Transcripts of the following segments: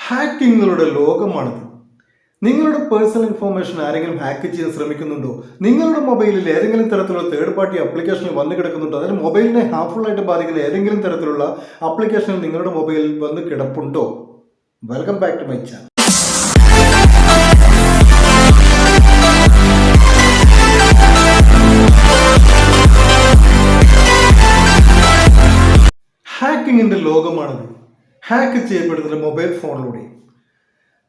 ഹാക്കിങ്ങുകളുടെ ലോകമാണിത്. നിങ്ങളുടെ personal information ആരെങ്കിലും hack ചെയ്യാൻ ശ്രമിക്കുന്നുണ്ടോ? നിങ്ങളുടെ മൊബൈലിൽ ഏതെങ്കിലും തരത്തിലുള്ള തേർഡ് പാർട്ടി ആപ്ലിക്കേഷനിൽ വന്ന് കിടക്കുന്നുണ്ടോ? അതായത് മൊബൈലിനെ ഹാർംഫുള്ളായിട്ട് ബാധിക്കുന്ന ഏതെങ്കിലും തരത്തിലുള്ള ആപ്ലിക്കേഷനിൽ നിങ്ങളുടെ മൊബൈലിൽ വന്ന് കിടപ്പുണ്ടോ? Welcome back to my channel. ഹാക്കിങ്ങിൻ്റെ ലോകമാണിത്. ഹാക്ക് ചെയ്യപ്പെടുന്നത് മൊബൈൽ ഫോണിലൂടെ.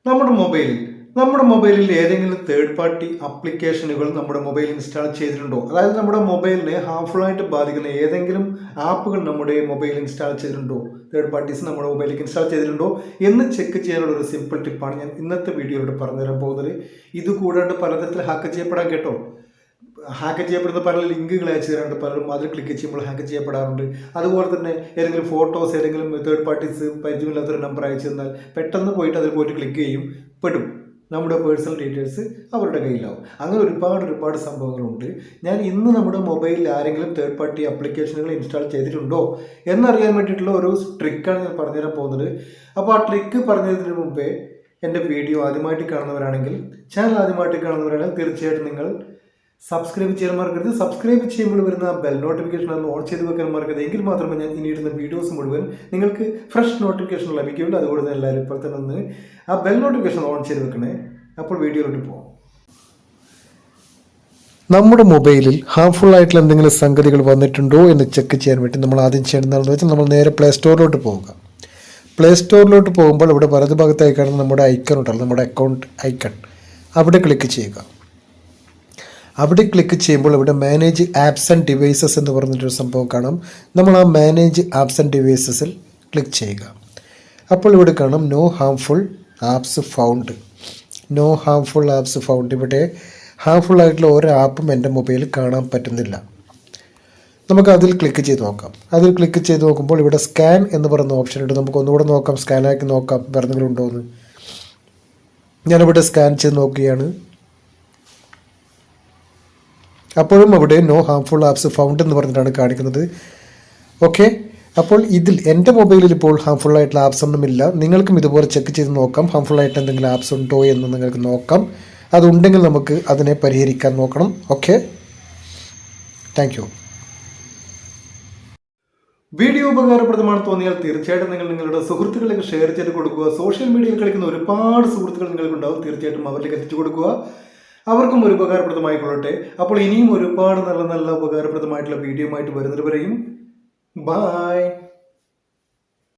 നമ്മുടെ മൊബൈലിൽ ഏതെങ്കിലും തേർഡ് പാർട്ടി ആപ്ലിക്കേഷനുകൾ നമ്മുടെ മൊബൈലിൽ ഇൻസ്റ്റാൾ ചെയ്തിട്ടുണ്ടോ? അതായത് നമ്മുടെ മൊബൈലിനെ ഹാർംഫുള്ളായിട്ട് ബാധിക്കുന്ന ഏതെങ്കിലും ആപ്പുകൾ നമ്മുടെ മൊബൈലിൽ ഇൻസ്റ്റാൾ ചെയ്തിട്ടുണ്ടോ? തേർഡ് പാർട്ടീസ് നമ്മുടെ മൊബൈലിലേക്ക് ഇൻസ്റ്റാൾ ചെയ്തിട്ടുണ്ടോ എന്ന് ചെക്ക് ചെയ്യാനുള്ള ഒരു സിമ്പിൾ ടിപ്പാണ് ഞാൻ ഇന്നത്തെ വീഡിയോയിലൂടെ പറഞ്ഞുതരാൻ പോകുന്നത്. ഇത് കൂടാണ്ട് പലതരത്തിൽ ഹാക്ക് ചെയ്യപ്പെടാൻ കേട്ടോ. ഹാക്ക് ചെയ്യപ്പെടുന്ന പല ലിങ്കുകൾ അയച്ചു തരാറുണ്ട്, പലരും അതിൽ ക്ലിക്ക് ചെയ്യുമ്പോൾ ഹാക്ക് ചെയ്യപ്പെടാറുണ്ട്. അതുപോലെ തന്നെ ഏതെങ്കിലും ഫോട്ടോസ് ഏതെങ്കിലും തേർഡ് പാർട്ടീസ് പരിചയമില്ലാത്തൊരു നമ്പർ അയച്ചു തന്നാൽ പെട്ടെന്ന് പോയിട്ട് അതിൽ പോയിട്ട് ക്ലിക്ക് ചെയ്യും, പെടും. നമ്മുടെ പേഴ്സണൽ ഡീറ്റെയിൽസ് അവരുടെ കയ്യിലാവും. അങ്ങനെ ഒരുപാട് സംഭവങ്ങളുണ്ട്. ഞാൻ ഇന്ന് നമ്മുടെ മൊബൈലിൽ ആരെങ്കിലും തേർഡ് പാർട്ടി ആപ്ലിക്കേഷനുകൾ ഇൻസ്റ്റാൾ ചെയ്തിട്ടുണ്ടോ എന്നറിയാൻ വേണ്ടിയിട്ടുള്ള ഒരു ട്രിക്കാണ് ഞാൻ പറഞ്ഞുതരാൻ പോകുന്നത്. അപ്പോൾ ആ ട്രിക്ക് പറഞ്ഞതിന് മുമ്പേ എൻ്റെ വീഡിയോ ആദ്യമായിട്ട് കാണുന്നവരാണെങ്കിൽ, ചാനൽ ആദ്യമായിട്ട് കാണുന്നവരാണെങ്കിൽ തീർച്ചയായിട്ടും നിങ്ങൾ സബ്സ്ക്രൈബ് ചെയ്യാൻ മറക്കരുത്. സബ്സ്ക്രൈബ് ചെയ്യുമ്പോൾ വരുന്ന ബെൽ നോട്ടിഫിക്കേഷൻ ഒന്ന് ഓൺ ചെയ്ത് വെക്കാൻ മറക്കരുത്. എങ്കിൽ മാത്രമേ ഞാൻ ഇനി ഇടുന്ന വീഡിയോസ് മുഴുവൻ നിങ്ങൾക്ക് ഫ്രഷ് നോട്ടിഫിക്കേഷൻ ലഭിക്കുകയുള്ളൂ. അതുകൊണ്ട് തന്നെ എല്ലാവരും ഇപ്പോൾ തന്നെ ഒന്ന് ആ ബെൽ നോട്ടിഫിക്കേഷൻ ഓൺ ചെയ്ത് വെക്കണേ. അപ്പോൾ വീഡിയോയിലോട്ട് പോകാം. നമ്മുടെ മൊബൈലിൽ ഹാർംഫുൾ ആയിട്ടുള്ള എന്തെങ്കിലും സംഗതികൾ വന്നിട്ടുണ്ടോ എന്ന് ചെക്ക് ചെയ്യാൻ വേണ്ടി നമ്മൾ ആദ്യം ചെയ്യേണ്ടതെന്ന് വെച്ചാൽ നമ്മൾ നേരെ പ്ലേ സ്റ്റോറിലോട്ട് പോവുക. പ്ലേ സ്റ്റോറിലോട്ട് പോകുമ്പോൾ ഇവിടെ വലതുഭാഗത്തായി കാണുന്ന നമ്മുടെ ഐക്കൺ ഉണ്ടല്ലോ, നമ്മുടെ അക്കൗണ്ട് ഐക്കൺ, അവിടെ ക്ലിക്ക് ചെയ്യുക. അവിടെ ക്ലിക്ക് ചെയ്യുമ്പോൾ ഇവിടെ മാനേജ് ആപ്സ് ആൻഡ് ഡിവൈസസ് എന്ന് പറഞ്ഞിട്ടൊരു സംഭവം കാണാം. നമ്മൾ ആ മാനേജ് ആപ്സ് ആൻഡ് ഡിവൈസസിൽ ക്ലിക്ക് ചെയ്യുക. അപ്പോൾ ഇവിടെ കാണാം no harmful apps found. No harmful apps found. ഇവിടെ ഹാർംഫുൾ ആയിട്ടുള്ള ഒരു ആപ്പും എൻ്റെ മൊബൈലിൽ കാണാൻ പറ്റുന്നില്ല. നമുക്ക് അതിൽ ക്ലിക്ക് ചെയ്ത് നോക്കാം. അതിൽ ക്ലിക്ക് ചെയ്ത് നോക്കുമ്പോൾ ഇവിടെ സ്കാൻ എന്ന് പറയുന്ന ഓപ്ഷൻ ഉണ്ട്. നമുക്ക് ഒന്നുകൂടെ നോക്കാം, സ്കാനാക്കി നോക്കാം വേറെന്തെങ്കിലും ഉണ്ടോ എന്ന്. ഞാനിവിടെ സ്കാൻ ചെയ്ത് നോക്കുകയാണ്. അപ്പോഴും അവിടെ നോ ഹാർംഫുൾ ആപ്സ് ഫൗണ്ട് എന്ന് പറഞ്ഞിട്ടാണ് കാണിക്കുന്നത്. ഓക്കെ, അപ്പോൾ ഇതിൽ എൻ്റെ മൊബൈലിൽ ഇപ്പോൾ ഹാർംഫുൾ ആയിട്ടുള്ള ആപ്സ് ഒന്നുമില്ല. നിങ്ങൾക്കും ഇതുപോലെ ചെക്ക് ചെയ്ത് നോക്കാം, ഹാർംഫുൾ ആയിട്ട് എന്തെങ്കിലും ആപ്സ് ഉണ്ടോ എന്ന് നിങ്ങൾക്ക് നോക്കാം. അതുണ്ടെങ്കിൽ നമുക്ക് അതിനെ പരിഹരിക്കാൻ നോക്കണം. Okay, thank you. വീഡിയോ ഉപകാരപ്രദമാണ് തോന്നിയാൽ തീർച്ചയായിട്ടും നിങ്ങൾ നിങ്ങളുടെ സുഹൃത്തുക്കളിലേക്ക് ഷെയർ ചെയ്ത് കൊടുക്കുക. സോഷ്യൽ മീഡിയയിൽ കളിക്കുന്ന ഒരുപാട് സുഹൃത്തുക്കൾ നിങ്ങൾക്കുണ്ടാവും, തീർച്ചയായിട്ടും അവരിലേക്ക് എത്തിച്ചു കൊടുക്കുക. അവർക്കും ഒരു ഉപകാരപ്രദമായിക്കൊള്ളട്ടെ. അപ്പോൾ ഇനിയും ഒരുപാട് നല്ല ഉപകാരപ്രദമായിട്ടുള്ള വീഡിയോ ആയിട്ട് വരുന്നവരെയും ബൈ.